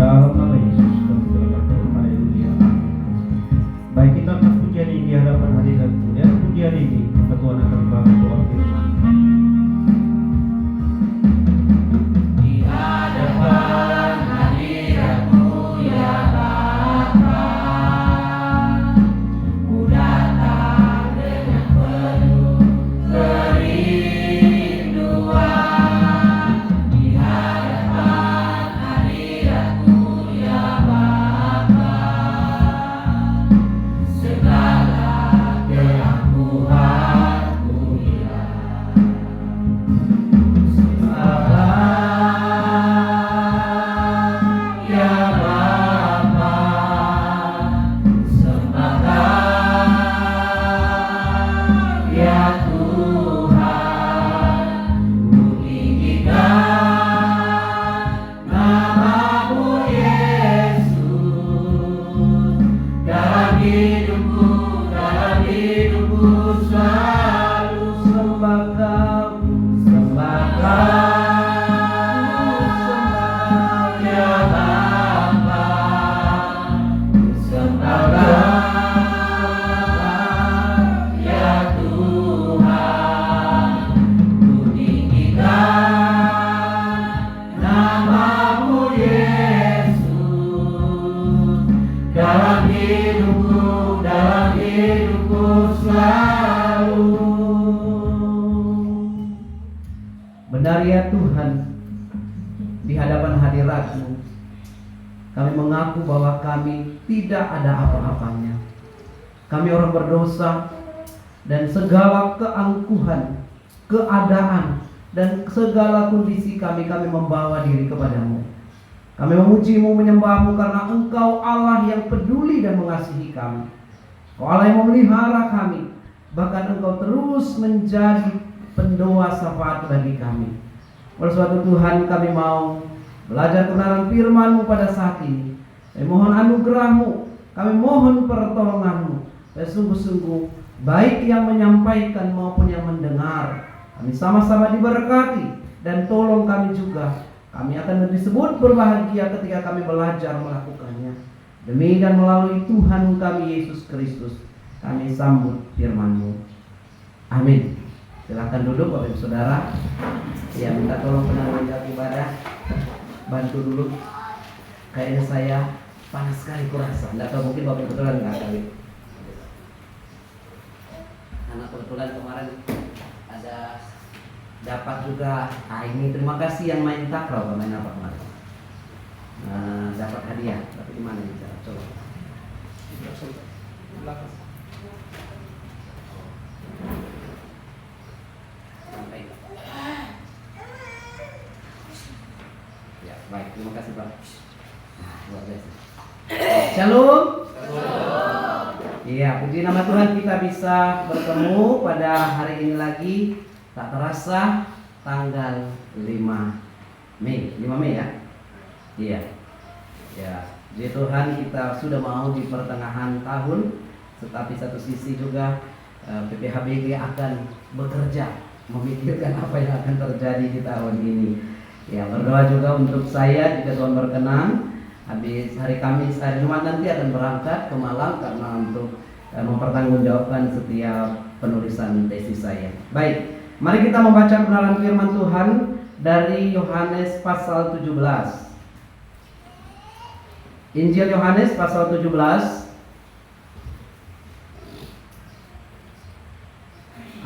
dalam nama Yesus kami telah berdoa. Haleluya. Baik, kita akan pujian ini di hadapan hadiratmu. Dan pujian ini Tuhan akan bangun doa firman. Di hadapan hadiratmu ya Bapa, ku datang dengan penuh kerinduan. Di hadapan hadiratmu ya Bapa, segala keangkuhanku hilang. Benar ya Tuhan, di hadapan hadirat-Mu kami mengaku bahwa kami tidak ada apa-apanya. Kami orang berdosa, dan segala keangkuhan, keadaan, dan segala kondisi kami membawa diri kepada-Mu. Kami memuji-Mu, menyembah-Mu karena Engkau Allah yang peduli dan mengasihi kami. Engkau Allah yang memelihara kami, bahkan Engkau terus menjadi pendoa syafaat bagi kami. Oleh sebab itu Tuhan, kami mau belajar kebenaran firman-Mu pada saat ini. Kami mohon anugerah-Mu, kami mohon pertolongan-Mu, dan sungguh-sungguh baik yang menyampaikan maupun yang mendengar, kami sama-sama diberkati, dan tolong kami juga. Kami akan disebut berbahagia ketika kami belajar melakukannya. Demi dan melalui Tuhan kami Yesus Kristus, kami sambut firman-Mu. Amin. Silakan duduk Bapak Ibu Saudara. Ya, minta tolong penyelenggara ibadah bantu dulu. Kayaknya saya panas sekali kurasa. Enggak tahu, mungkin Bapak kebetulan enggak kali. Karena kebetulan kemarin ada dapat juga. Ini terima kasih yang main takraw, main apa kemarin? Dapat hadiah. Tapi di mana nih? Coba. Belakang. Ya, baik, terima kasih Pak. Luar biasa. Shalom. Iya, puji nama Tuhan, kita bisa bertemu pada hari ini lagi. Tak terasa tanggal 5 Mei. 5 Mei ya? Iya. Ya, jadi Tuhan, kita sudah mau di pertengahan tahun. Tetapi satu sisi juga PPHBG akan bekerja, memikirkan apa yang akan terjadi di tahun ini. Ya, berdoa juga untuk saya jika Tuhan berkenan. Habis hari Kamis, hari Jumat nanti akan berangkat ke Malang karena untuk mempertanggungjawabkan setiap penulisan tesis saya. Baik, mari kita membaca kebenaran firman Tuhan dari Yohanes pasal 17. Injil Yohanes pasal 17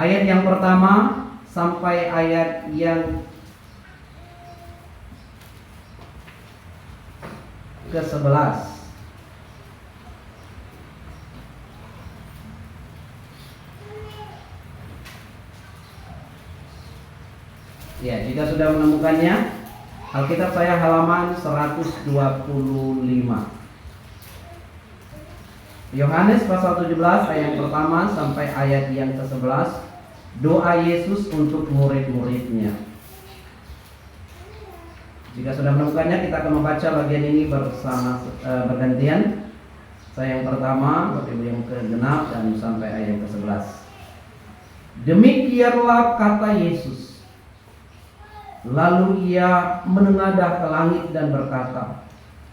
ayat yang pertama sampai ayat yang ke-11. Ya, jika sudah menemukannya, Alkitab saya halaman 125. Yohanes pasal 17 ayat pertama sampai ayat yang ke-11. Doa Yesus untuk murid-muridnya. Jika sudah menemukannya, kita akan membaca bagian ini bersama bergantian. Saya yang pertama, Bapak Ibu yang ke-6 dan sampai ayat yang ke-11. Demikianlah kata Yesus. Lalu ia menengadah ke langit dan berkata,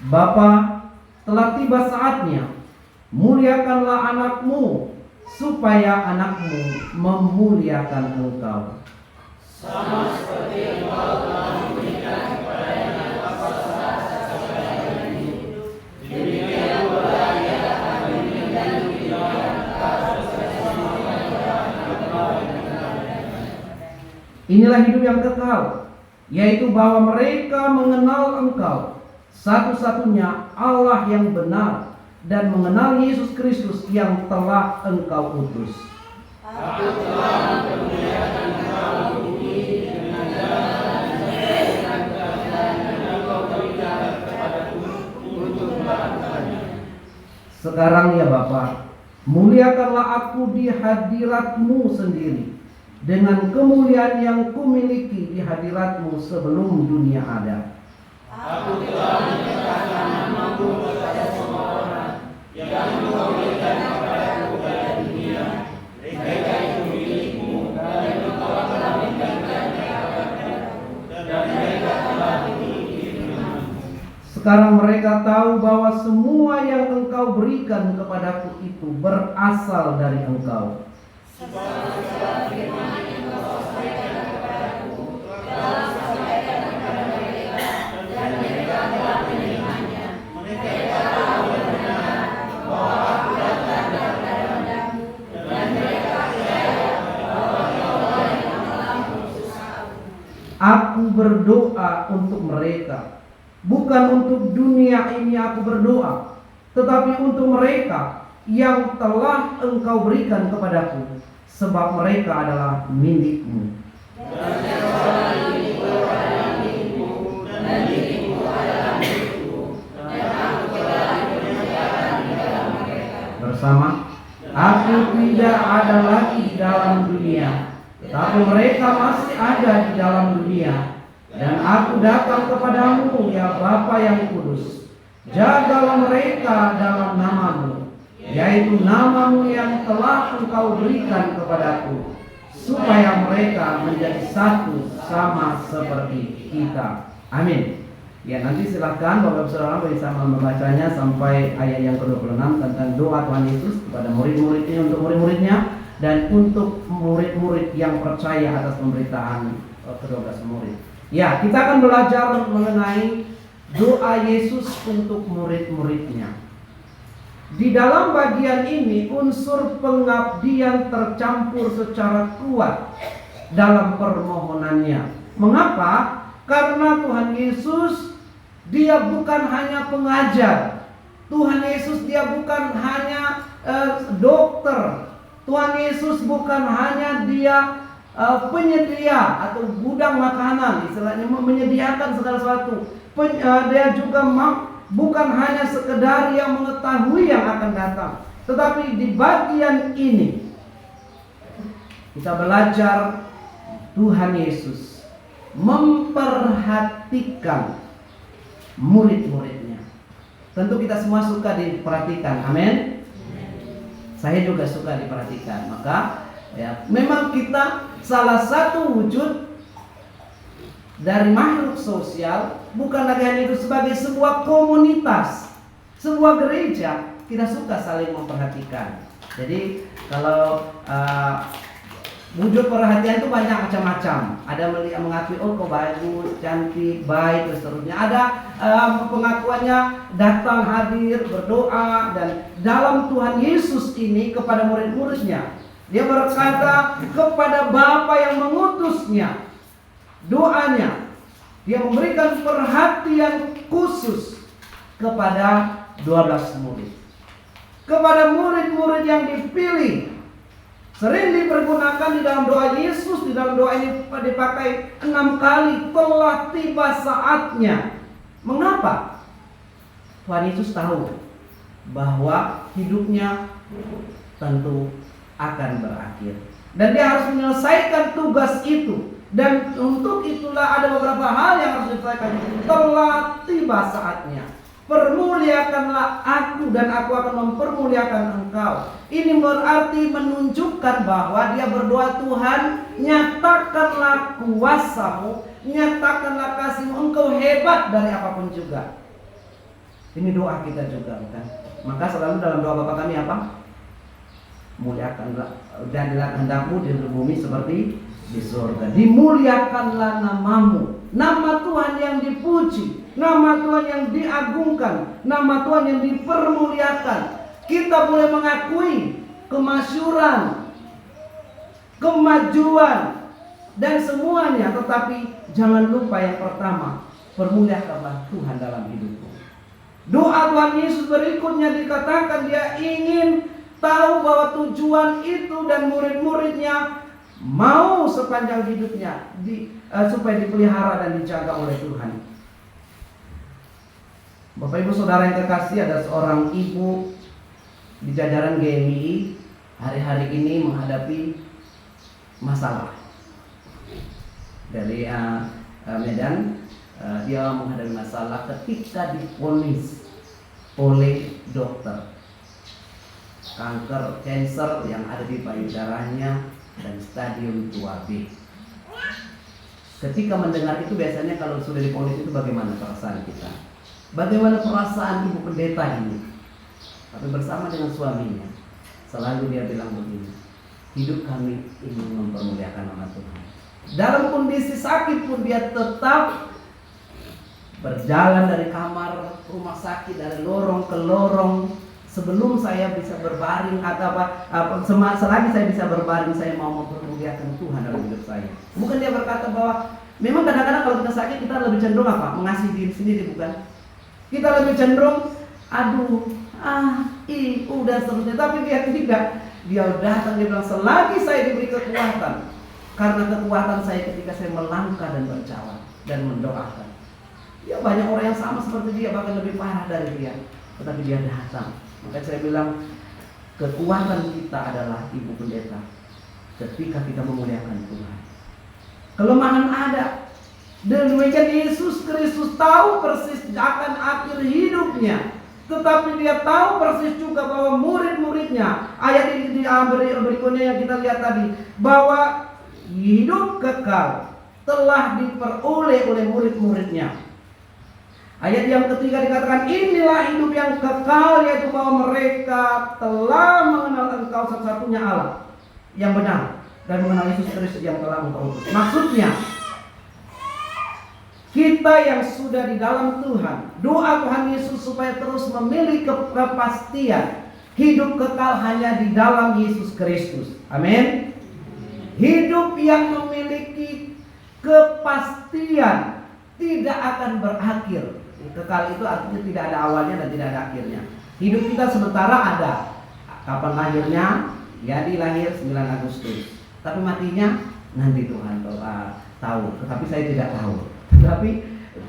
Bapa, telah tiba saatnya, muliakanlah anakmu, supaya anakmu memuliakan engkau. Sama seperti engkau telah memberikan kepadanya kuasa segala hidup, demikian pula ia akan memberikan kehidupan atas semua yang engkau berikan. Inilah hidup yang kekal, yaitu bahwa mereka mengenal engkau, satu-satunya Allah yang benar, dan mengenal Yesus Kristus yang telah engkau utus. Aku telah mempermuliakan engkau di bumi dengan jalan dan kebenaran yang engkau berikan kepadaku untuk melakukannya. Sekarang ya Bapa, muliakanlah aku di hadirat-Mu sendiri, dengan kemuliaan yang kumiliki di hadirat-Mu sebelum dunia ada. Aku telah menyatakan namamu kepada semua orang yang engkau berikan kepadaku dari dunia. Mereka itu milikmu dan engkau telah memberikannya kepadaku, dan mereka telah memilikimu. Sekarang mereka tahu bahwa semua yang engkau berikan kepadaku itu berasal dari engkau. Aku berdoa untuk mereka, bukan untuk dunia ini aku berdoa, tetapi untuk mereka yang telah engkau berikan kepadaku, sebab mereka adalah milikmu. Bersama, aku tidak ada lagi di dalam dunia, tetapi mereka masih ada di dalam dunia. Dan aku datang kepadamu, ya Bapa yang kudus. Jagalah mereka dalam namamu, yaitu namamu yang telah engkau berikan kepadaku, supaya mereka menjadi satu sama seperti kita. Amin. Ya, nanti silakan Bapak Saudara bisa membacanya sampai ayat yang ke-26 tentang doa Tuhan Yesus kepada murid-muridnya, untuk murid-muridnya, dan untuk murid-murid yang percaya atas pemberitaan ke-12 murid. Ya, kita akan belajar mengenai doa Yesus untuk murid-muridnya. Di dalam bagian ini unsur pengabdian tercampur secara kuat dalam permohonannya. Mengapa? Karena Tuhan Yesus dia bukan hanya pengajar. Tuhan Yesus dia bukan hanya dokter. Tuhan Yesus bukan hanya dia penyedia atau gudang makanan, istilahnya menyediakan segala sesuatu. Dia juga bukan hanya sekedar yang mengetahui yang akan datang, tetapi di bagian ini kita belajar Tuhan Yesus memperhatikan murid-muridnya. Tentu kita semua suka diperhatikan, amin. Saya juga suka diperhatikan. Maka ya, memang kita salah satu wujud dari makhluk sosial bukan lagi hanya itu sebagai sebuah komunitas, sebuah gereja, kita suka saling memperhatikan. Jadi kalau wujud perhatian itu banyak macam-macam. Ada melihat mengakui, oh kok bagus, cantik, baik, dan seterusnya. Ada pengakuannya datang, hadir, berdoa. Dan dalam Tuhan Yesus ini kepada murid-muridnya, dia berkata kepada Bapa yang mengutusnya, doanya, dia memberikan perhatian khusus kepada 12 murid. Kepada murid-murid yang dipilih. Sering dipergunakan di dalam doa Yesus. Di dalam doa ini dipakai 6 kali. Telah tiba saatnya. Mengapa? Tuhan Yesus tahu bahwa hidupnya tentu akan berakhir, dan dia harus menyelesaikan tugas itu. Dan untuk itulah ada beberapa hal yang harus diselesaikan. Telah tiba saatnya. Permuliakanlah aku dan aku akan mempermuliakan engkau. Ini berarti menunjukkan bahwa dia berdoa, Tuhan, nyatakanlah kuasamu, nyatakanlah kasihmu, engkau hebat dari apapun juga. Ini doa kita juga, bukan? Maka selalu dalam doa Bapa kami apa? Muliakanlah dan kehendakmu di bumi seperti di surga. Dimuliakanlah namamu. Nama Tuhan yang dipuji, nama Tuhan yang diagungkan, nama Tuhan yang dipermuliakan. Kita boleh mengakui kemasyuran, kemajuan, dan semuanya. Tetapi jangan lupa yang pertama, permuliakanlah Tuhan dalam hidupmu. Doa Tuhan Yesus berikutnya dikatakan dia ingin tahu bahwa tujuan itu dan murid-muridnya mau sepanjang hidupnya supaya dipelihara dan dijaga oleh Tuhan. Bapak Ibu Saudara yang kekasih, ada seorang ibu di jajaran GMI hari-hari ini menghadapi masalah. Dari Medan, dia menghadapi masalah ketika divonis oleh dokter kanker yang ada di payudaranya dan stadium 2B. Ketika mendengar itu, biasanya kalau sudah divonis itu bagaimana perasaan kita? Bagaimana perasaan ibu pendeta ini? Tapi bersama dengan suaminya, selalu dia bilang begini, hidup kami ingin mempermuliakan nama Tuhan. Dalam kondisi sakit pun dia tetap berjalan dari kamar rumah sakit, dari lorong ke lorong. Sebelum saya bisa berbaring atau selagi saya bisa berbaring, saya mau mempermuliakan Tuhan dalam hidup saya. Bukan dia berkata bahwa memang kadang-kadang kalau kita sakit kita lebih cenderung apa? Mengasihi diri sendiri, bukan? Kita lebih cenderung dan seterusnya. Tapi dia tidak. Dia datang, dia bilang selagi saya diberi kekuatan, karena kekuatan saya ketika saya melangkah dan berjalan dan mendoakan. Ya, banyak orang yang sama seperti dia, bahkan lebih parah dari dia, tetapi dia datang. Maka saya bilang kekuatan kita adalah ibu pendeta ketika kita memuliakan Tuhan. Kelemahan ada. Dan demikian Yesus Kristus tahu persis akan akhir hidupnya, tetapi dia tahu persis juga bahwa murid-muridnya, ayat ini berikutnya yang kita lihat tadi, bahwa hidup kekal telah diperoleh oleh murid-muridnya. Ayat yang ketiga dikatakan, inilah hidup yang kekal, yaitu bahwa mereka telah mengenal Engkau satu-satunya Allah yang benar, dan mengenal Yesus Kristus yang telah Engkau utus. Maksudnya, kita yang sudah di dalam Tuhan, doa Tuhan Yesus supaya terus memiliki kepastian hidup kekal hanya di dalam Yesus Kristus. Amin. Hidup yang memiliki kepastian tidak akan berakhir. Kekal itu artinya tidak ada awalnya dan tidak ada akhirnya. Hidup kita sementara ada. Kapan lahirnya? Ya, lahir 9 Agustus. Tapi matinya nanti Tuhan tahu. Tetapi saya tidak tahu. Tetapi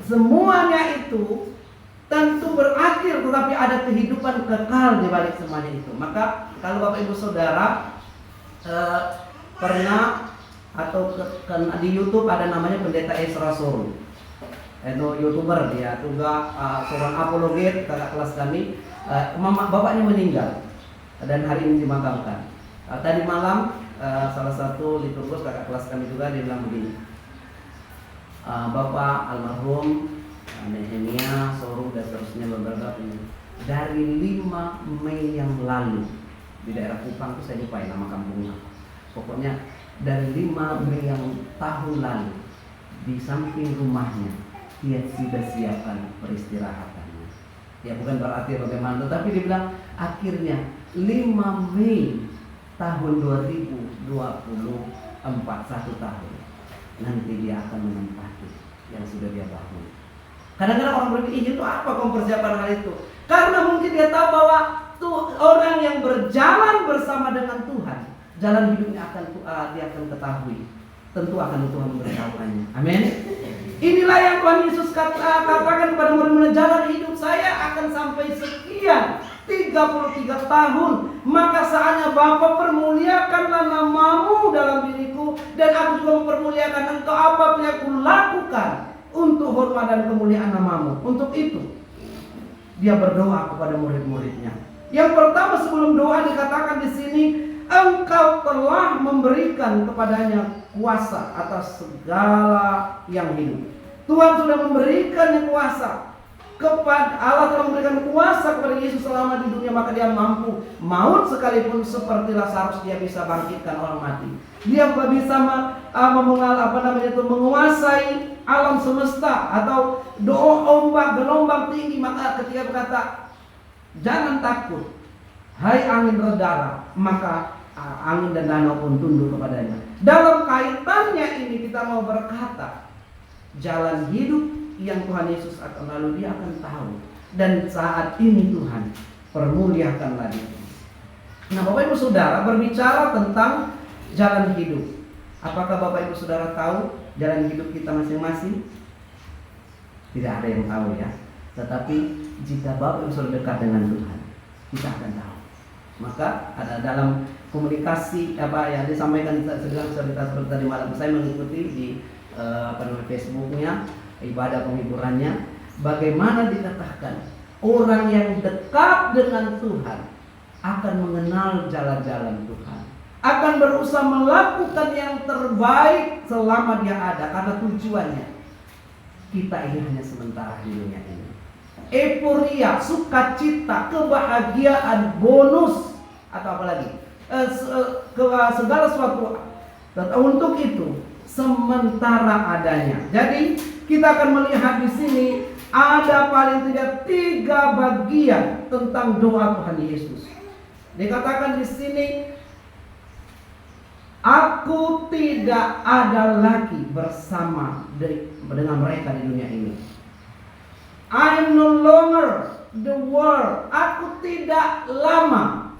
semuanya itu tentu berakhir, tetapi ada kehidupan kekal di balik semuanya itu. Maka kalau Bapak Ibu Saudara pernah atau di YouTube ada namanya Pendeta Ezra Soru. Itu YouTuber, dia juga seorang apologet kakak kelas kami. Bapaknya meninggal dan hari ini dimakamkan. Tadi malam salah satu liturgus kakak kelas kami juga dia bilang begini, Bapak almarhum Nehemia Soru dan seterusnya beberapa ini dari 5 Mei yang lalu di daerah Kupang, itu saya lupa nama kampungnya. Pokoknya dari 5 Mei yang tahun lalu di samping rumahnya dia sudah siapkan peristirahatannya. Ya, bukan berarti bagaimana, tetapi dia bilang akhirnya 5 Mei tahun 2024, 1 tahun nanti dia akan menempati yang sudah dia bangun. Kadang-kadang orang berpikir, itu apa mempersiapkan hal itu? Karena mungkin dia tahu bahwa orang yang berjalan bersama dengan Tuhan, jalan hidupnya dia akan ketahui. Tentu akan Tuhan memberitahukannya. Amin. Inilah yang Tuhan Yesus katakan kepada murid-murid, jalan hidup saya akan sampai sekian 33 tahun. Maka saatnya Bapa, permuliakanlah namamu dalam diriku, dan aku juga mempermuliakan Engkau apapun yang aku lakukan untuk hormat dan kemuliaan namamu. Untuk itu dia berdoa kepada murid-muridnya. Yang pertama sebelum doa dikatakan di sini, Engkau telah memberikan kepadanya kuasa atas segala yang hidup. Tuhan sudah memberikannya kuasa. kepada Allah telah memberikan kuasa kepada Yesus selama di dunia, maka dia mampu maut sekalipun seperti Lazarus, dia bisa bangkitkan orang mati. Dia bisa menguasai alam semesta atau doa ombak gelombang tinggi. Maka ketika berkata jangan takut, hai angin redalah, maka angin dan danau pun tunduk kepadanya. Dalam kaitannya ini kita mau berkata, jalan hidup yang Tuhan Yesus akan lalu dia akan tahu. Dan saat ini Tuhan permuliakanlah dia. Nah, Bapak Ibu Saudara, berbicara tentang jalan hidup, apakah Bapak Ibu Saudara tahu jalan hidup kita masing-masing? Tidak ada yang tahu ya. Tetapi jika Bapak Ibu Saudara dekat dengan Tuhan, kita akan tahu. Maka ada dalam komunikasi yang disampaikan sedang cerita seperti tadi malam, saya mengikuti di Facebooknya, ibadah penghiburannya, bagaimana dikatakan orang yang dekat dengan Tuhan akan mengenal jalan-jalan Tuhan, akan berusaha melakukan yang terbaik selama dia ada, karena tujuannya kita ini hanya sementara di dunia ini. Euforia, sukacita, kebahagiaan, bonus atau apalagi segala sesuatu untuk itu sementara adanya. Jadi kita akan melihat di sini ada paling tidak 3 bagian tentang doa Tuhan Yesus. Dikatakan di sini, aku tidak ada lagi bersama dengan mereka di dunia ini. I am no longer the world. Aku tidak lama.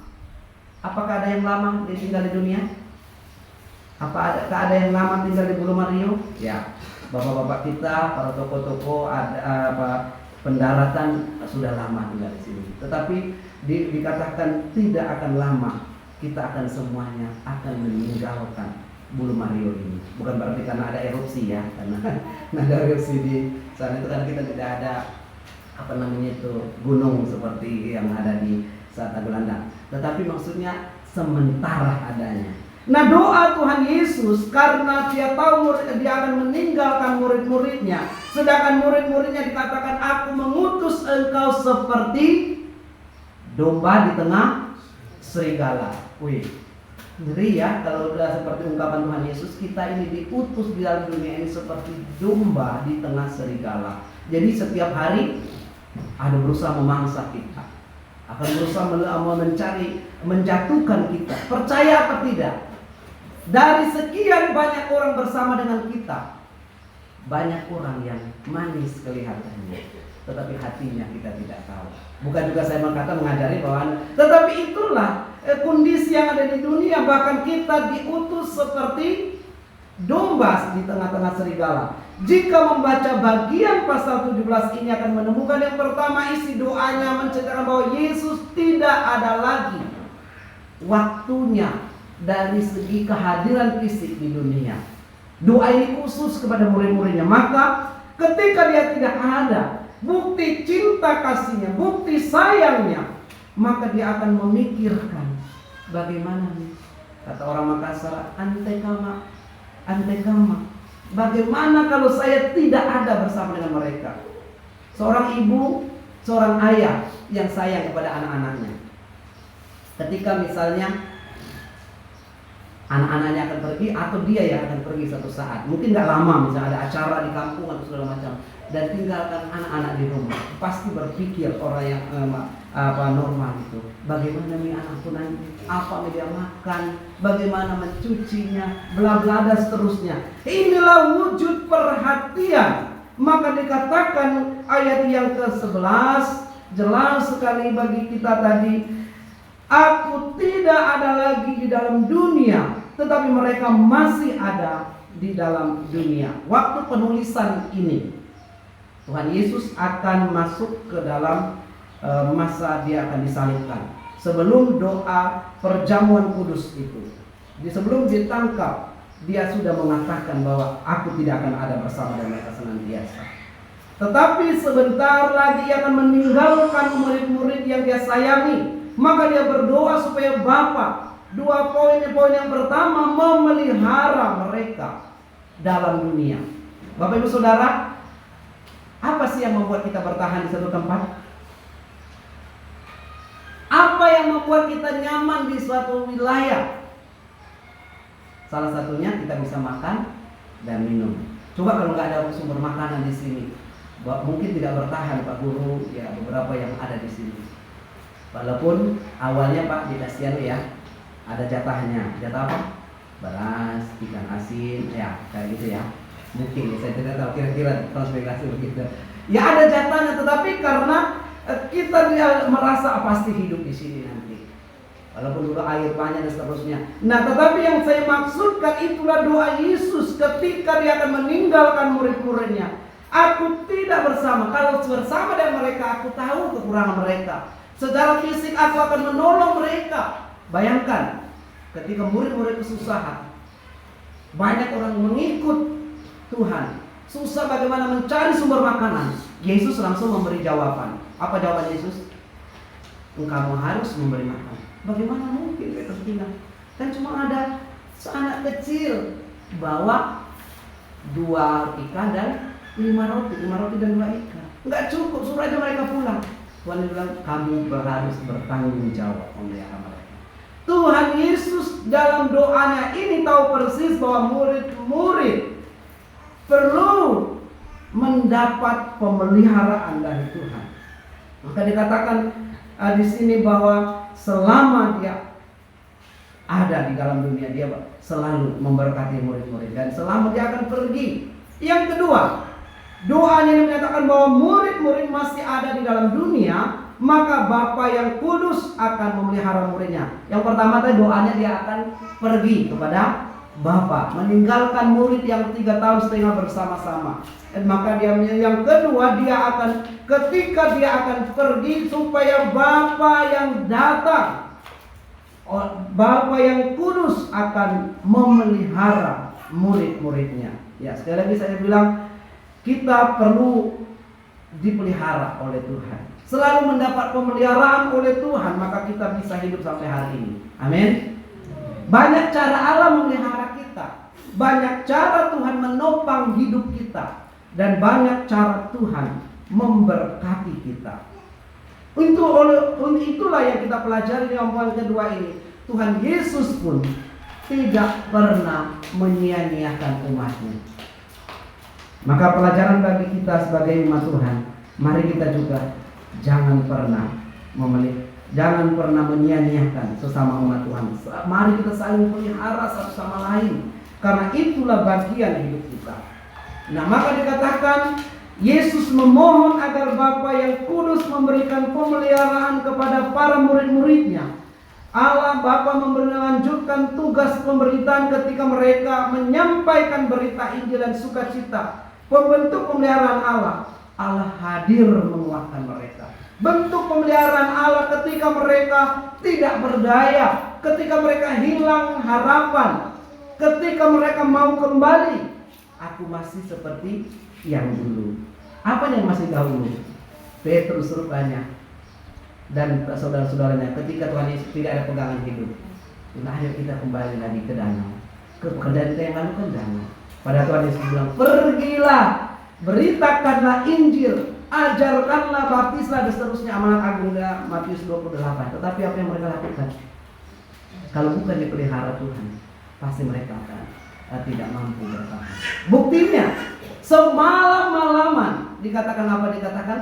Apakah ada yang lama tinggal di dunia? Apakah ada yang lama tinggal di Bulu Mario? Ya, bapak-bapak kita, para toko-toko, pendaratan sudah lama tinggal di sini. Tetapi dikatakan tidak akan lama, kita akan semuanya akan meninggalkan Bulu Mario ini. Bukan berarti karena ada erupsi ya, karena ada erupsi di sana itu kan kita tidak ada gunung seperti yang ada di Tagulandang. Tetapi maksudnya sementara adanya. Nah, doa Tuhan Yesus karena dia tahu dia akan meninggalkan murid-muridnya, sedangkan murid-muridnya dikatakan, aku mengutus engkau seperti domba di tengah serigala. Wih, ngeri ya kalau udah seperti ungkapan Tuhan Yesus, kita ini diutus di dalam dunia ini seperti domba di tengah serigala. Jadi setiap hari ada berusaha memangsa kita, akan berusaha mencari, menjatuhkan kita. Percaya atau tidak, dari sekian banyak orang bersama dengan kita, banyak orang yang manis kelihatannya, tetapi hatinya kita tidak tahu. Bukan juga saya mengajari bahwa, tetapi itulah kondisi yang ada di dunia. Bahkan kita diutus seperti domba di tengah-tengah serigala. Jika membaca bagian pasal 17 ini akan menemukan yang pertama, isi doanya menceritakan bahwa Yesus tidak ada lagi waktunya dari segi kehadiran fisik di dunia. Doa ini khusus kepada murid-muridnya. Maka ketika dia tidak ada bukti cinta kasihnya, bukti sayangnya, maka dia akan memikirkan bagaimana nih, kata orang Makassar, antekama, bagaimana kalau saya tidak ada bersama dengan mereka. Seorang ibu, seorang ayah yang sayang kepada anak-anaknya, ketika misalnya anak-anaknya akan pergi atau dia yang akan pergi suatu saat, mungkin gak lama, misalnya ada acara di kampung atau segala macam, dan tinggalkan anak-anak di rumah, pasti berpikir orang yang normal itu, bagaimana nih anakku nanti, apa dia makan, bagaimana mencucinya, bla bla dan seterusnya. Inilah wujud perhatian. Maka dikatakan ayat yang ke-11 jelas sekali bagi kita tadi, aku tidak ada lagi di dalam dunia, tetapi mereka masih ada di dalam dunia. Waktu penulisan ini, Tuhan Yesus akan masuk ke dalam masa dia akan disalibkan. Sebelum doa perjamuan kudus itu, sebelum ditangkap, dia sudah mengatakan bahwa aku tidak akan ada bersama dengan mereka senantiasa. Tetapi sebentar lagi ia akan meninggalkan murid-murid yang dia sayangi. Maka dia berdoa supaya Bapa, 2 poin yang pertama, memelihara mereka dalam dunia. Bapak Ibu Saudara, Apa sih yang membuat kita bertahan di satu tempat? Apa yang membuat kita nyaman di suatu wilayah? Salah satunya kita bisa makan dan minum. Coba kalau nggak ada sumber makanan di sini, mungkin tidak bertahan Pak Guru, ya beberapa yang ada di sini. Walaupun awalnya Pak dikasih ya, ada jatahnya. Jatah apa? Beras, ikan asin, ya kayak gitu ya. Mungkin saya tidak tahu kira-kira transmigrasi begitu. Ya ada jatahnya, tetapi karena kita merasa pasti hidup di sini nanti, walaupun dulu air banyak dan seterusnya. Nah, tetapi yang saya maksudkan itulah doa Yesus ketika dia akan meninggalkan murid-muridnya. Aku tidak bersama. Kalau bersama dengan mereka, aku tahu kekurangan mereka. Secara fisik aku akan menolong mereka. Bayangkan, ketika murid-murid kesusahan, banyak orang mengikut Tuhan, susah bagaimana mencari sumber makanan. Yesus langsung memberi jawaban. Apa jawaban Yesus? Engkau harus memberi makan. Bagaimana mungkin Petrus bilang? Kan cuma ada seanak kecil bawa 2 ikan dan 5 roti dan 2 ikan. Enggak cukup, suruh aja mereka pulang. Tuhan bilang, kamu harus bertanggung jawab memelihara mereka. Tuhan Yesus dalam doanya ini tahu persis bahwa murid-murid perlu mendapat pemeliharaan dari Tuhan. Maka dikatakan di sini bahwa selama dia ada di dalam dunia, dia selalu memberkati murid-murid dan selama dia akan pergi. Yang kedua, doanya menyatakan bahwa murid-murid masih ada di dalam dunia, maka Bapa yang kudus akan memelihara muridnya. Yang pertama tadi doanya dia akan pergi kepada Bapa, meninggalkan murid yang 3,5 tahun bersama-sama. Dan maka yang kedua, dia akan ketika dia akan pergi supaya Bapa yang datang, Bapa yang kudus akan memelihara murid-muridnya. Ya, sekali lagi saya bilang, kita perlu dipelihara oleh Tuhan. Selalu mendapat pemeliharaan oleh Tuhan, maka kita bisa hidup sampai hari ini. Amin. Banyak cara Allah memelihara kita. Banyak cara Tuhan menopang hidup kita. Dan banyak cara Tuhan memberkati kita. Itulah yang kita pelajari di omongan kedua ini. Tuhan Yesus pun tidak pernah menyia-nyiakan umatnya. Maka pelajaran bagi kita sebagai umat Tuhan, mari kita juga jangan pernah menyia-nyiakan sesama umat Tuhan. Mari kita saling pelihara satu sama lain, karena itulah bagian hidup kita. Nah, maka dikatakan Yesus memohon agar Bapa yang kudus memberikan pemeliharaan kepada para murid-muridnya. Allah Bapa melanjutkan tugas pemberitaan ketika mereka menyampaikan berita Injil dan sukacita. Pembentuk pemeliharaan Allah hadir menguatkan mereka. Bentuk pemeliharaan Allah ketika mereka tidak berdaya, ketika mereka hilang harapan, ketika mereka mau kembali. Aku masih seperti yang dulu. Apa yang masih dahulu? Petrus rupanya dan saudara-saudaranya ketika Tuhan Yesus tidak ada pegangan hidup. Dan akhirnya kita kembali lagi ke danau. Ke pekerjaan kita yang lalu kan danau. Pada Tuhan Yesus bilang, pergilah, beritakanlah Injil, ajarkanlah, baptislah dan seterusnya, amanat agung Matius 28. Tetapi apa yang mereka lakukan? Kalau bukan dipelihara Tuhan, pasti mereka akan tidak mampu bertahan. Buktinya, semalam-malaman dikatakan apa? Dikatakan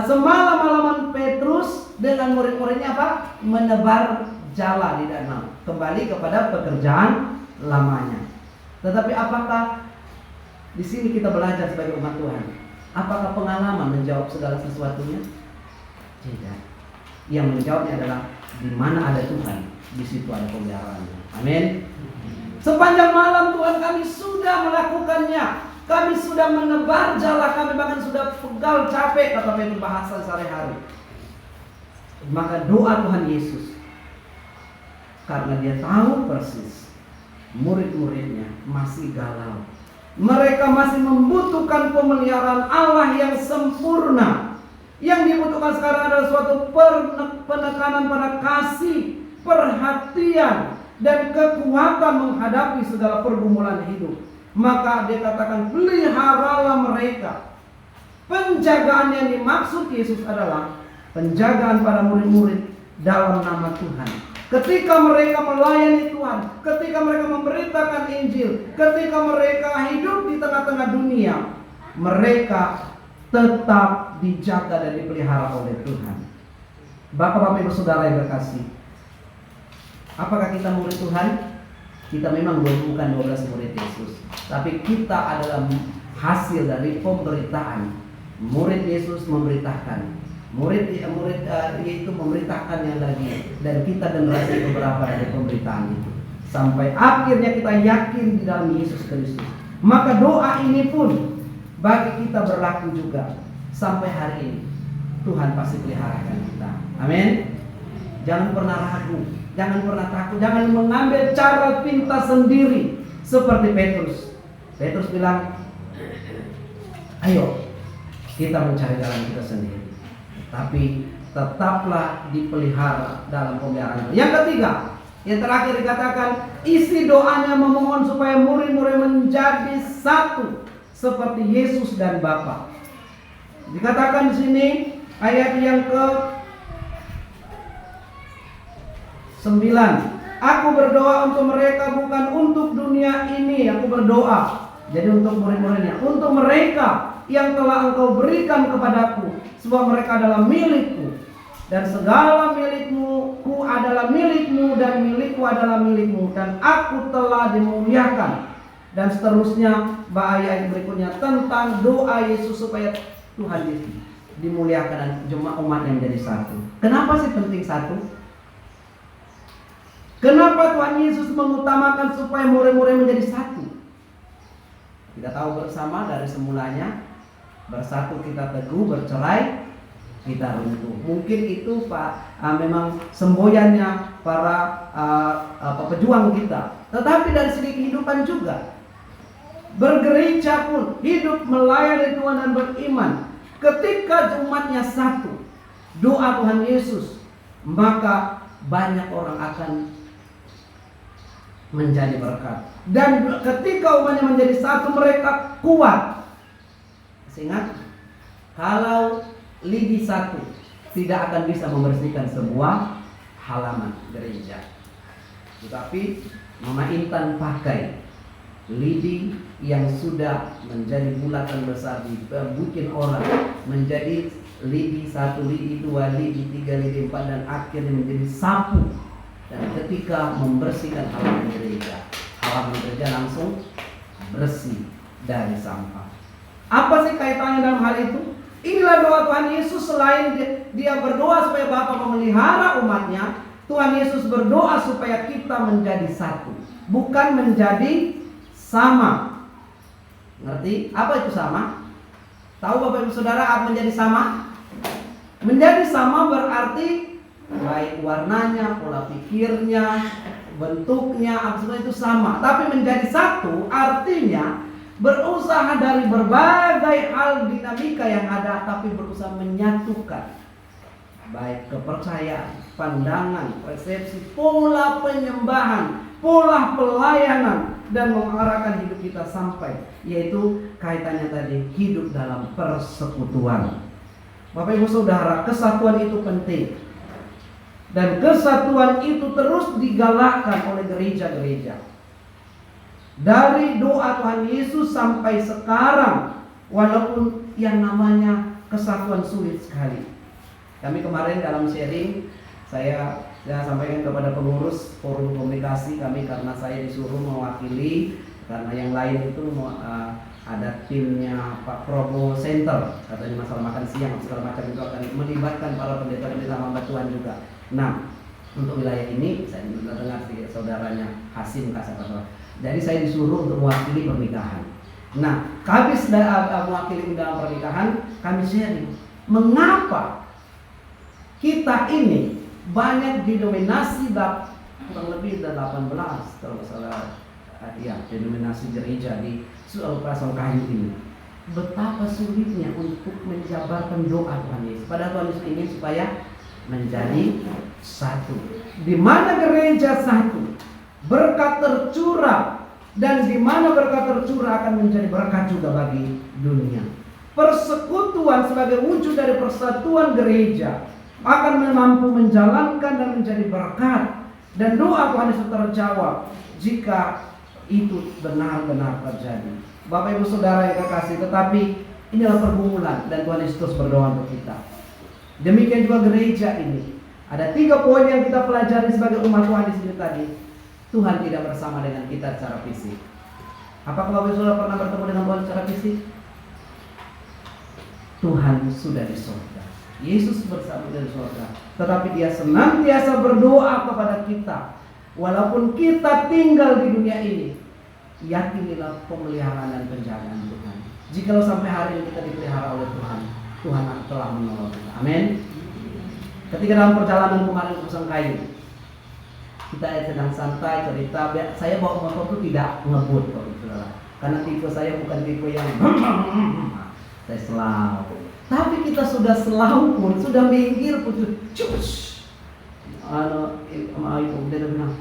semalam-malaman Petrus dengan murid-muridnya apa? Menebar jala di danau, kembali kepada pekerjaan lamanya. Tetapi apakah di sini kita belajar sebagai umat Tuhan? Apakah pengalaman menjawab segala sesuatunya? Tidak. Yang menjawabnya adalah di mana ada Tuhan, di situ ada pemeliharaannya. Amin. Sepanjang malam Tuhan kami sudah melakukannya. Kami sudah menebar jala, kami bahkan sudah pegal capek, kata Petrus bahasa sehari-hari. Maka doa Tuhan Yesus, karena dia tahu persis murid-muridnya masih galau. Mereka masih membutuhkan pemeliharaan Allah yang sempurna. Yang dibutuhkan sekarang adalah suatu penekanan pada kasih, perhatian, dan kekuatan menghadapi segala pergumulan hidup. Maka dia katakan, peliharalah mereka. Penjagaan yang dimaksud Yesus adalah penjagaan para murid-murid dalam nama Tuhan. Ketika mereka melayani Tuhan, ketika mereka memberitakan Injil, ketika mereka hidup di tengah-tengah dunia, mereka tetap dijaga dan dipelihara oleh Tuhan. Bapak-bapak, ibu saudara yang berkasih, apakah kita murid Tuhan? Kita memang bukan 12 murid Yesus, tapi kita adalah hasil dari pemberitaan. Murid Yesus memberitakan, murid itu memberitakan yang lagi, dan kita generasi beberapa dari pemberitaan itu, sampai akhirnya kita yakin di dalam Yesus Kristus. Maka doa ini pun bagi kita berlaku juga sampai hari ini. Tuhan pasti peliharakan kita. Amin. Jangan pernah ragu, jangan pernah takut, jangan mengambil cara pintas sendiri seperti Petrus. Petrus bilang, ayo kita mencari jalan kita sendiri, tapi tetaplah dipelihara dalam pemeliharaan. Yang ketiga, yang terakhir dikatakan, isi doanya memohon supaya murid-murid menjadi satu seperti Yesus dan Bapa. Dikatakan di sini ayat yang ke-9, aku berdoa untuk mereka, bukan untuk dunia ini. Aku berdoa, jadi untuk murid-muridnya, untuk mereka yang telah Engkau berikan kepadaku, sebab mereka adalah milikku, dan segala milikmu ku adalah milikmu, dan milikku adalah milikmu, dan aku telah dimuliakan. Dan seterusnya ayat berikutnya tentang doa Yesus supaya Tuhan Yesus dimuliakan dan jemaat umat yang menjadi satu. Kenapa sih penting satu? Kenapa Tuhan Yesus mengutamakan supaya murid-murid menjadi satu? Kita tahu bersama dari semulanya, bersatu kita teguh, bercerai kita runtuh. Mungkin itu memang semboyannya para pejuang kita. Tetapi dari segi kehidupan juga, bergereja pun hidup melayani Tuhan dan beriman. Ketika umatnya satu, doa Tuhan Yesus, maka banyak orang akan menjadi berkat. Dan ketika umatnya menjadi satu, mereka kuat. Ingat, kalau lidi satu tidak akan bisa membersihkan sebuah halaman gereja. Tetapi Mama Intan pakai lidi yang sudah menjadi bulatan besar, dibikin orang menjadi lidi 1, lidi 2, lidi 3, lidi 4, dan akhirnya menjadi sapu. Dan ketika membersihkan halaman gereja langsung bersih dari sampah. Apa sih kaitannya dalam hal itu? Inilah doa Tuhan Yesus. Selain dia berdoa supaya Bapa memelihara umatnya, Tuhan Yesus berdoa supaya kita menjadi satu, bukan menjadi sama. Ngerti? Apa itu sama? Tahu Bapak Ibu Saudara apa menjadi sama? Menjadi sama berarti baik warnanya, pola pikirnya, bentuknya, semua itu sama. Tapi menjadi satu artinya berusaha dari berbagai hal dinamika yang ada, tapi berusaha menyatukan baik kepercayaan, pandangan, persepsi, pola penyembahan, pola pelayanan, dan mengarahkan hidup kita sampai, yaitu kaitannya tadi hidup dalam persekutuan. Bapak Ibu Saudara, kesatuan itu penting, dan kesatuan itu terus digalakkan oleh gereja-gereja. Dari doa Tuhan Yesus sampai sekarang, walaupun yang namanya kesatuan sulit sekali. Kami kemarin dalam sharing, saya sampaikan kepada pengurus forum komunikasi kami, karena saya disuruh mewakili, karena yang lain itu ada timnya Pak Probo Center, katanya masalah makan siang segala macam, itu akan melibatkan para pendeta-pendeta hamba Tuhan juga. Nah, untuk wilayah ini saya dengar saudaranya Hasim Kasabata. Jadi saya disuruh untuk mewakili pernikahan. Nah, kami sudah mewakili dalam pernikahan, kami sharing mengapa kita ini banyak denominasi, kurang lebih 18 kalau nggak salah, denominasi gereja di Pasang Kayu ini. Betapa sulitnya untuk menjabarkan doa Tuhan Yesus. Padahal Tuhan Yesus ingin supaya menjadi satu. Di mana gereja satu, berkat tercurah, dan di mana berkat tercurah akan menjadi berkat juga bagi dunia. persekutuan sebagai wujud dari persatuan gereja akan mampu menjalankan dan menjadi berkat, dan doa Tuhan Yesus terjawab jika itu benar-benar terjadi. Bapak Ibu Saudara yang kekasih, tetapi inilah pergumulan dan Tuhan Yesus terus berdoa untuk kita. Demikian juga gereja ini. Ada 3 poin yang kita pelajari sebagai umat Tuhan di sini tadi. Tuhan tidak bersama dengan kita secara fisik. Apakah Bapak Ibu Saudara pernah bertemu dengan Tuhan secara fisik? Tuhan sudah di surga. Yesus bersama di surga. Tetapi Dia senantiasa berdoa kepada kita. Walaupun kita tinggal di dunia ini, yakinilah pemeliharaan dan penjagaan Tuhan. Jikalau sampai hari ini kita dipelihara oleh Tuhan, Tuhan telah menolong kita. Amin. Ketika dalam perjalanan kemarin ke Sangkayu, kita sedang santai cerita. Saya bawa motor itu tidak ngebut, saudara. Karena tipe saya bukan tipe yang saya selalu. Tapi kita sudah selalu pun, sudah minggir pun, cus. Itu dia bilang,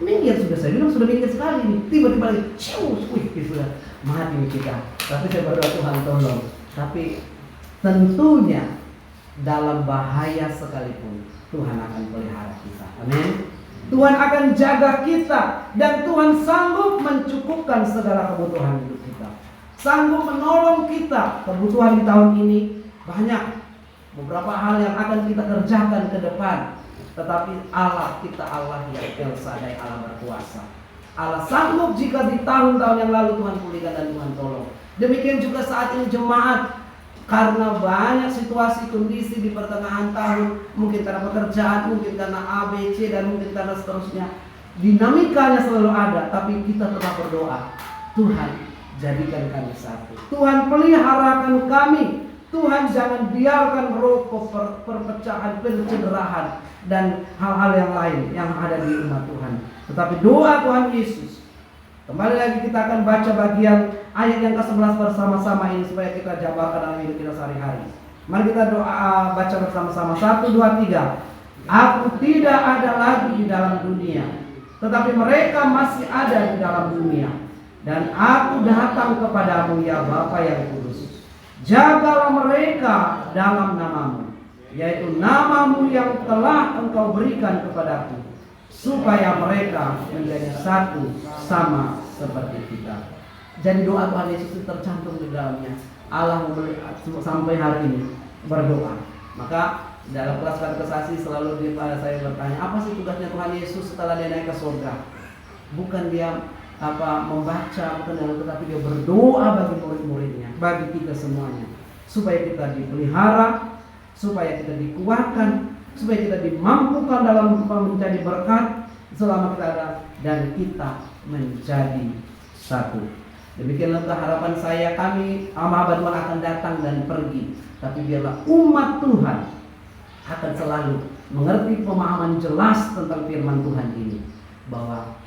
minggir sudah, saya bilang sudah minggir sekali nih. Tiba-tiba lagi, cus, sudah mati kita. Tapi saya berdoa Tuhan tolong. Tapi tentunya dalam bahaya sekalipun Tuhan akan pelihara kita. Amin. Tuhan akan jaga kita, dan Tuhan sanggup mencukupkan segala kebutuhan hidup kita. Sanggup menolong kita. Kebutuhan di tahun ini banyak. Beberapa hal yang akan kita kerjakan ke depan. Tetapi Allah kita Allah yang El Shaddai, Allah berkuasa. Allah sanggup jika di tahun-tahun yang lalu Tuhan pulihkan dan Tuhan tolong. Demikian juga saat ini jemaat. Karena banyak situasi kondisi di pertengahan tahun, mungkin karena pekerjaan, mungkin karena A, B, C, dan mungkin karena seterusnya. Dinamikanya selalu ada, tapi kita tetap berdoa. Tuhan, jadikan kami satu. Tuhan, peliharakan kami. Tuhan, jangan biarkan roh perpecahan, pencederahan, dan hal-hal yang lain yang ada di umat Tuhan. Tetapi doa Tuhan Yesus. Kembali lagi kita akan baca bagian ayat yang ke-11 bersama-sama ini supaya kita jabarkan dalam hidup kita sehari-hari. Mari kita doa baca bersama-sama. 1, 2, 3. Aku tidak ada lagi di dalam dunia, tetapi mereka masih ada di dalam dunia. Dan aku datang kepadamu ya Bapa yang kudus. Jagalah mereka dalam namamu, yaitu namamu yang telah engkau berikan kepadaku, supaya mereka menjadi satu sama seperti kita. Jadi doa Tuhan Yesus itu tercantum di dalamnya. Allah sampai hari ini berdoa. Maka dalam kelas katekisasi selalu saya bertanya, apa sih tugasnya Tuhan Yesus setelah Dia naik ke surga? Bukan Dia membaca, bukan yang, tetapi Dia berdoa bagi murid-muridnya, bagi kita semuanya, supaya kita dipelihara, supaya kita dikuatkan, supaya kita dimampukan dalam menjadi berkat selama kita ada, dan kita menjadi satu. Demikianlah harapan saya. Kami hamba Tuhan akan datang dan pergi, tapi biarlah umat Tuhan akan selalu mengerti pemahaman jelas tentang firman Tuhan ini, bahwa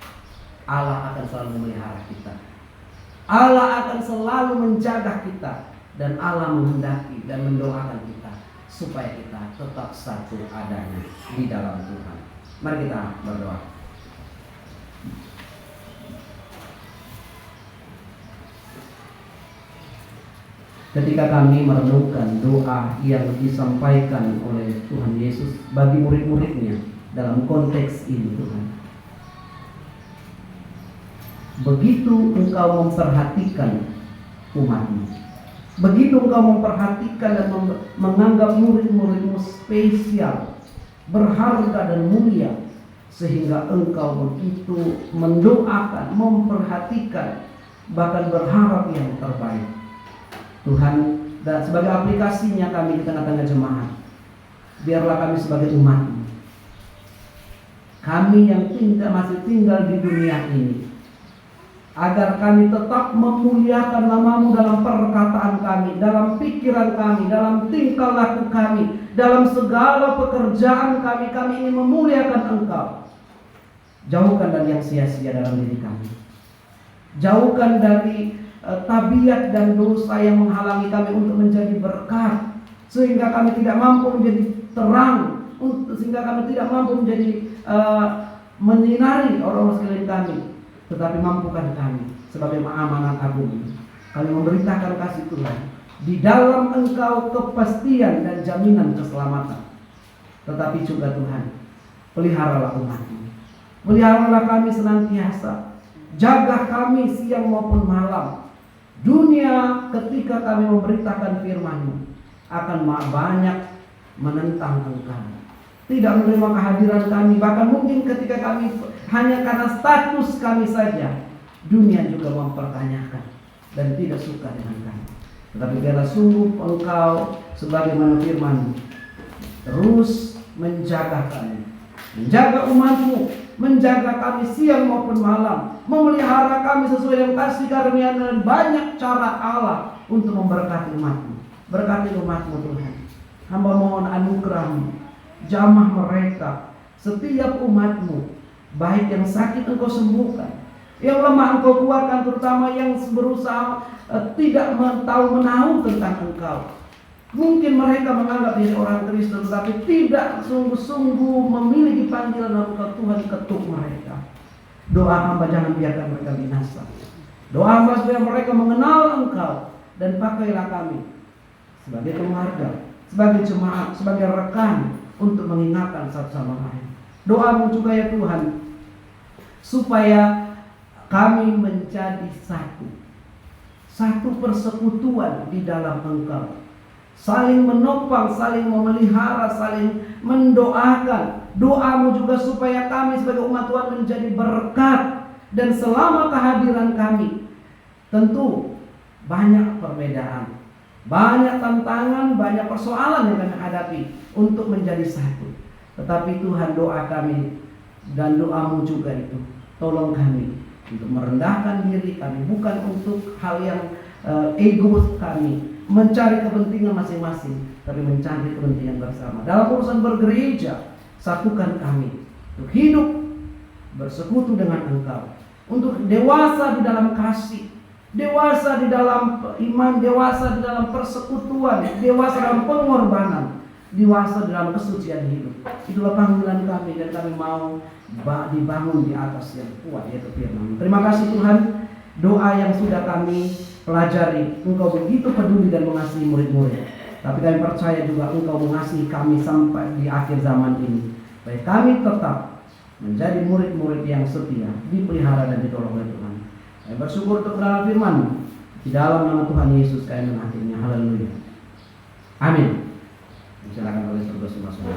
Allah akan selalu memelihara kita, Allah akan selalu menjaga kita, dan Allah menghendaki dan mendoakan kita supaya kita tetap satu adanya di dalam Tuhan. Mari kita berdoa. Ketika kami merenungkan doa yang disampaikan oleh Tuhan Yesus bagi murid-muridnya dalam konteks ini, Tuhan, begitu Engkau memperhatikan umat-Mu, begitu Engkau memperhatikan dan menganggap murid-murid-Mu spesial, berharga dan mulia, sehingga Engkau begitu mendoakan, memperhatikan, bahkan berharap yang terbaik. Tuhan, dan sebagai aplikasinya kami di tengah-tengah jemaat, biarlah kami sebagai umat-Mu, kami yang masih tinggal di dunia ini, agar kami tetap memuliakan nama-Mu dalam perkataan kami, dalam pikiran kami, dalam tingkah laku kami, dalam segala pekerjaan kami. Kami ingin memuliakan Engkau. Jauhkan dari yang sia-sia dalam diri kami. Jauhkan dari tabiat dan dosa yang menghalangi kami untuk menjadi berkat, sehingga kami tidak mampu menjadi terang, sehingga kami tidak mampu menjadi menyinari orang-orang sekeliling kami. Tetapi mampukan kami sebagai amanat agung, kami memberitakan kasih Tuhan, Di dalam Engkau kepastian dan jaminan keselamatan. Tetapi juga Tuhan, peliharalah umat-Mu. Peliharalah kami senantiasa. Jaga kami siang maupun malam. Dunia ketika kami memberitakan firman-Mu akan banyak menentang Engkau. Tidak menerima kehadiran kami. Bahkan mungkin ketika kami hanya karena status kami saja, dunia juga mempertanyakan dan tidak suka dengan kami. Tetapi biarlah sungguh Engkau sebagaimana firman-Mu terus menjaga kami, menjaga umat-Mu, menjaga kami siang maupun malam, memelihara kami sesuai dengan kasih karunia dan banyak cara Allah untuk memberkati umat-Mu. Berkati umat-Mu Tuhan. Hamba mohon anugerah-Mu, jamah mereka, setiap umat-Mu, baik yang sakit Engkau sembuhkan, yang lemah Engkau kuatkan, terutama yang berusaha tidak tahu menahu tentang Engkau. Mungkin mereka menganggap diri orang Kristen, tetapi tidak sungguh-sungguh memiliki panggilan Engkau. Tuhan, ketuk mereka. Doa hamba jangan biarkan mereka binasa. Doa hamba supaya mereka mengenal Engkau, dan pakailah kami sebagai keluarga, sebagai jemaat, sebagai rekan untuk mengingatkan satu sama lain. Doamu juga ya Tuhan, supaya kami menjadi satu persekutuan di dalam Engkau, saling menopang, saling memelihara, saling mendoakan. Doamu juga supaya kami sebagai umat Tuhan menjadi berkat. Dan selama kehadiran kami, tentu banyak perbedaan, banyak tantangan, banyak persoalan yang kami hadapi untuk menjadi satu. Tetapi Tuhan, doa kami dan doamu juga itu, tolong kami untuk merendahkan diri kami, bukan untuk hal yang ego kami, mencari kepentingan masing-masing, tapi mencari kepentingan bersama. Dalam urusan bergereja, satukan kami untuk hidup bersekutu dengan Engkau, untuk dewasa di dalam kasih, dewasa di dalam iman, dewasa di dalam persekutuan, dewasa dalam pengorbanan, dewasa di dalam kesucian hidup. Itulah panggilan kami, dan kami mau dibangun di atas yang kuat, yaitu firman. Terima kasih Tuhan, doa yang sudah kami pelajari, Engkau begitu peduli dan mengasihi murid-murid. Tapi kami percaya juga Engkau mengasihi kami sampai di akhir zaman ini. Baik kami tetap menjadi murid-murid yang setia, dipelihara dan ditolong oleh Tuhan. Kami bersyukur untuk kebenaran firman. Di dalam nama Tuhan Yesus kami mengakhirinya. Haleluya. Amin. Silakan oleh saudara semua.